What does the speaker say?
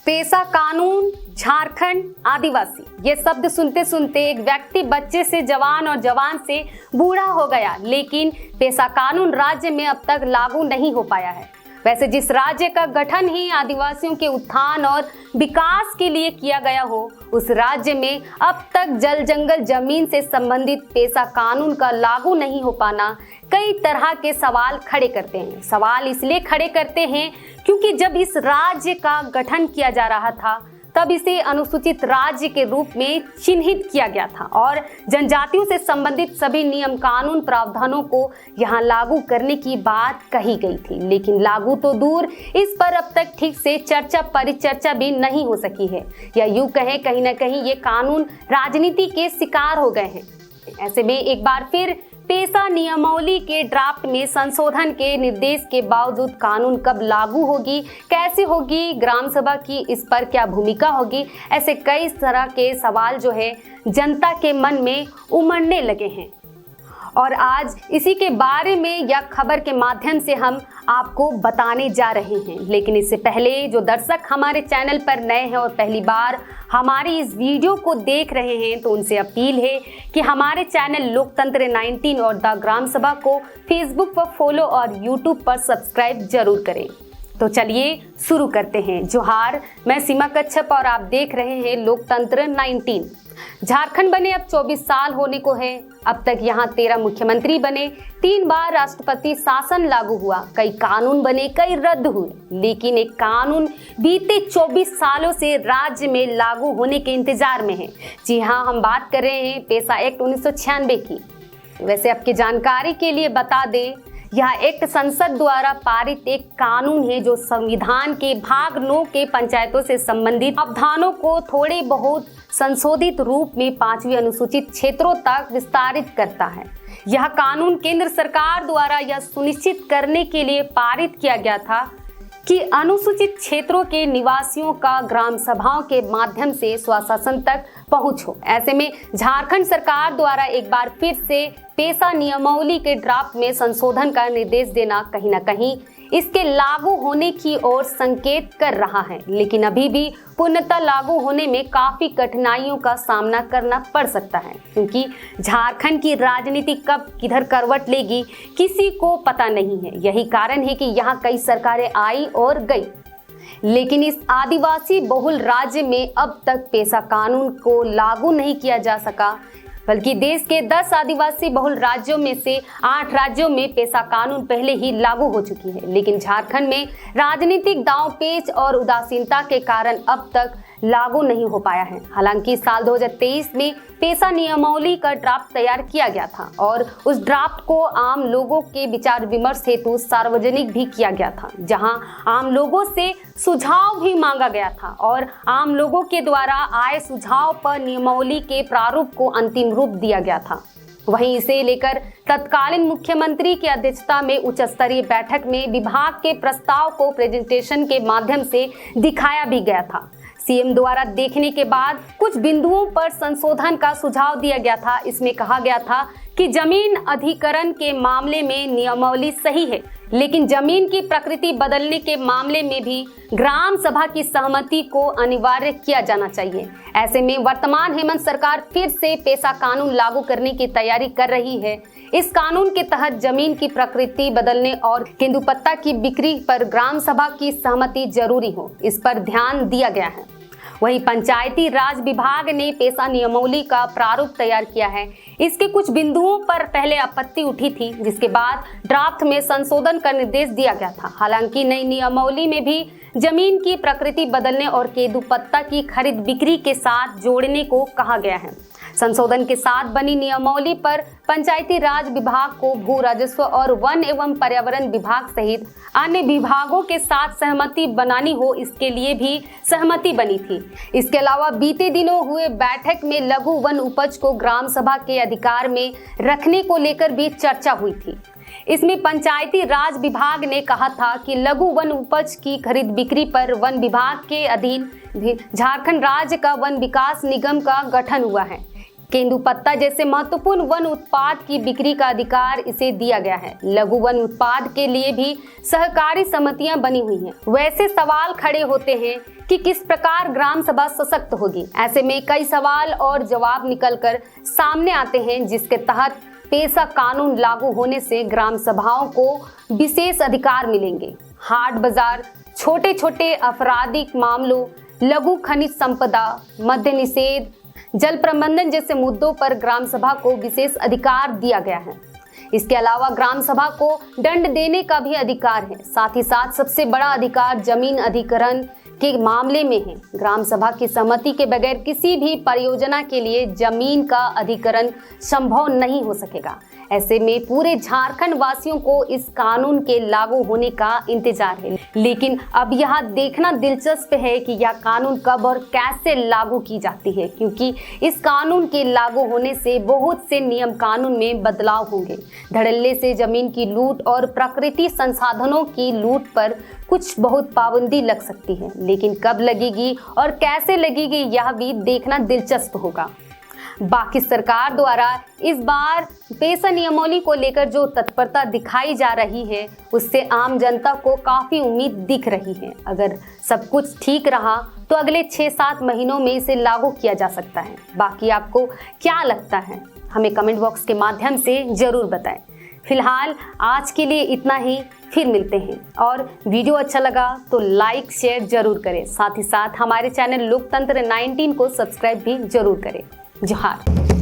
पेशा कानून, झारखंड, आदिवासी, ये शब्द सुनते सुनते एक व्यक्ति बच्चे से जवान और जवान से बूढ़ा हो गया, लेकिन पेशा कानून राज्य में अब तक लागू नहीं हो पाया है। वैसे जिस राज्य का गठन ही आदिवासियों के उत्थान और विकास के लिए किया गया हो, उस राज्य में अब तक जल जंगल जमीन से संबंधित पेशा कानून का लागू नहीं हो पाना कई तरह के सवाल खड़े करते हैं। सवाल इसलिए खड़े करते हैं क्योंकि जब इस राज्य का गठन किया जा रहा था तब इसे अनुसूचित राज्य के रूप में चिन्हित किया गया था और जनजातियों से संबंधित सभी नियम कानून प्रावधानों को यहाँ लागू करने की बात कही गई थी। लेकिन लागू तो दूर, इस पर अब तक ठीक से चर्चा परिचर्चा भी नहीं हो सकी है, या यूं कहें कहीं ना कहीं ये कानून राजनीति के शिकार हो गए हैं। ऐसे में एक बार फिर पेशा नियमावली के ड्राफ्ट में संशोधन के निर्देश के बावजूद कानून कब लागू होगी, कैसे होगी, ग्राम सभा की इस पर क्या भूमिका होगी, ऐसे कई तरह के सवाल जो है जनता के मन में उमड़ने लगे हैं। और आज इसी के बारे में या खबर के माध्यम से हम आपको बताने जा रहे हैं। लेकिन इससे पहले जो दर्शक हमारे चैनल पर नए हैं और पहली बार हमारी इस वीडियो को देख रहे हैं, तो उनसे अपील है कि हमारे चैनल लोकतंत्र 19 और द ग्राम सभा को फेसबुक पर फॉलो और यूट्यूब पर सब्सक्राइब जरूर करें। तो चलिए शुरू करते हैं। जोहार, मैं सीमा कच्छप और आप देख रहे हैं लोकतंत्र 19। झारखंड बने अब 24 साल होने को है। अब तक यहाँ 13 मुख्यमंत्री बने, 3 बार राष्ट्रपति शासन लागू हुआ, कई कानून बने, कई रद्द हुए, लेकिन एक कानून बीते 24 सालों से राज्य में लागू होने के इंतजार में है। जी हाँ, हम बात कर रहे हैं पेशा एक्ट 1996 की। वैसे आपकी जानकारी के लिए बता दें, यह एक्ट संसद द्वारा पारित एक कानून है जो संविधान के भाग 9 के पंचायतों से संबंधित प्रावधानों को थोड़े बहुत संशोधित रूप में 5वीं अनुसूचित क्षेत्रों तक विस्तारित करता है। यह कानून केंद्र सरकार द्वारा यह सुनिश्चित करने के लिए पारित किया गया था कि अनुसूचित क्षेत्रों के निवासियों का ग्राम सभाओं के माध्यम से स्वशासन तक पहुंच हो। ऐसे में झारखंड सरकार द्वारा एक बार फिर से पेशा नियमावली के ड्राफ्ट में संशोधन का निर्देश देना कहीं ना कहीं इसके लागू होने की ओर संकेत कर रहा है। लेकिन अभी भी पूर्णतः लागू होने में काफी कठिनाइयों का सामना करना पड़ सकता है, क्योंकि झारखंड की राजनीति कब किधर करवट लेगी किसी को पता नहीं है। यही कारण है कि यहाँ कई सरकारें आई और गई, लेकिन इस आदिवासी बहुल राज्य में अब तक पेशा कानून को लागू नहीं किया जा सका, बल्कि देश के 10 आदिवासी बहुल राज्यों में से 8 राज्यों में पेशा कानून पहले ही लागू हो चुकी है। लेकिन झारखंड में राजनीतिक दांवपेच और उदासीनता के कारण अब तक लागू नहीं हो पाया है। हालांकि साल 2023 में पेशा नियमावली का ड्राफ्ट तैयार किया गया था और उस ड्राफ्ट को आम लोगों के विचार विमर्श हेतु सार्वजनिक भी किया गया था, जहां आम लोगों से सुझाव भी मांगा गया था और आम लोगों के द्वारा आए सुझाव पर नियमावली के प्रारूप को अंतिम रूप दिया गया था। वहीं इसे लेकर तत्कालीन मुख्यमंत्री की अध्यक्षता में उच्च स्तरीय बैठक में विभाग के प्रस्ताव को प्रेजेंटेशन के माध्यम से दिखाया भी गया था। सीएम द्वारा देखने के बाद कुछ बिंदुओं पर संशोधन का सुझाव दिया गया था। इसमें कहा गया था कि जमीन अधिग्रहण के मामले में नियमावली सही है, लेकिन जमीन की प्रकृति बदलने के मामले में भी ग्राम सभा की सहमति को अनिवार्य किया जाना चाहिए। ऐसे में वर्तमान हेमंत सरकार फिर से पेशा कानून लागू करने की तैयारी कर रही है। इस कानून के तहत जमीन की प्रकृति बदलने और तेंदुपत्ता की बिक्री पर ग्राम सभा की सहमति जरूरी हो, इस पर ध्यान दिया गया है। वहीं पंचायती राज विभाग ने पेशा नियमावली का प्रारूप तैयार किया है। इसके कुछ बिंदुओं पर पहले आपत्ति उठी थी, जिसके बाद ड्राफ्ट में संशोधन का निर्देश दिया गया था। हालांकि नई नियमावली में भी जमीन की प्रकृति बदलने और तेंदुपत्ता की खरीद बिक्री के साथ जोड़ने को कहा गया है। संशोधन के साथ बनी नियमावली पर पंचायती राज विभाग को भू राजस्व और वन एवं पर्यावरण विभाग सहित अन्य विभागों के साथ सहमति बनानी हो, इसके लिए भी सहमति बनी थी। इसके अलावा बीते दिनों हुए बैठक में लघु वन उपज को ग्राम सभा के अधिकार में रखने को लेकर भी चर्चा हुई थी। इसमें पंचायती राज विभाग ने कहा था कि लघु वन उपज की खरीद बिक्री पर वन विभाग के अधीन झारखंड राज्य का वन विकास निगम का गठन हुआ है। केंदुपत्ता जैसे महत्वपूर्ण वन उत्पाद की बिक्री का अधिकार इसे दिया गया है। लघु वन उत्पाद के लिए भी सहकारी समितियां बनी हुई हैं। वैसे सवाल खड़े होते हैं कि किस प्रकार ग्राम सभा सशक्त होगी। ऐसे में कई सवाल और जवाब निकलकर सामने आते हैं, जिसके तहत पेशा कानून लागू होने से ग्राम सभाओं को विशेष अधिकार मिलेंगे। हाट बाजार, छोटे छोटे आपराधिक मामलों, लघु खनिज संपदा, मद्य निषेध, जल प्रबंधन जैसे मुद्दों पर ग्राम सभा को विशेष अधिकार दिया गया है। इसके अलावा ग्राम सभा को दंड देने का भी अधिकार है। साथ ही साथ सबसे बड़ा अधिकार जमीन अधिग्रहण के मामले में है। ग्राम सभा की सहमति के बगैर किसी भी परियोजना के लिए जमीन का अधिग्रहण संभव नहीं हो सकेगा। ऐसे में पूरे झारखंड वासियों को इस कानून के लागू होने का इंतजार है। लेकिन अब यह देखना दिलचस्प है कि यह कानून कब और कैसे लागू की जाती है, क्योंकि इस कानून के लागू होने से बहुत से नियम कानून में बदलाव होंगे। धड़ल्ले से जमीन की लूट और प्रकृति संसाधनों की लूट पर कुछ बहुत पाबंदी लग सकती है, लेकिन कब लगेगी और कैसे लगेगी यह भी देखना दिलचस्प होगा। बाकी सरकार द्वारा इस बार पेशा नियमावली को लेकर जो तत्परता दिखाई जा रही है, उससे आम जनता को काफ़ी उम्मीद दिख रही है। अगर सब कुछ ठीक रहा तो अगले 6-7 महीनों में इसे लागू किया जा सकता है। बाकी आपको क्या लगता है, हमें कमेंट बॉक्स के माध्यम से ज़रूर बताएं। फिलहाल आज के लिए इतना ही, फिर मिलते हैं। और वीडियो अच्छा लगा तो लाइक शेयर जरूर करें। साथ ही साथ हमारे चैनल लोकतंत्र 19 को सब्सक्राइब भी जरूर करें। जोहार।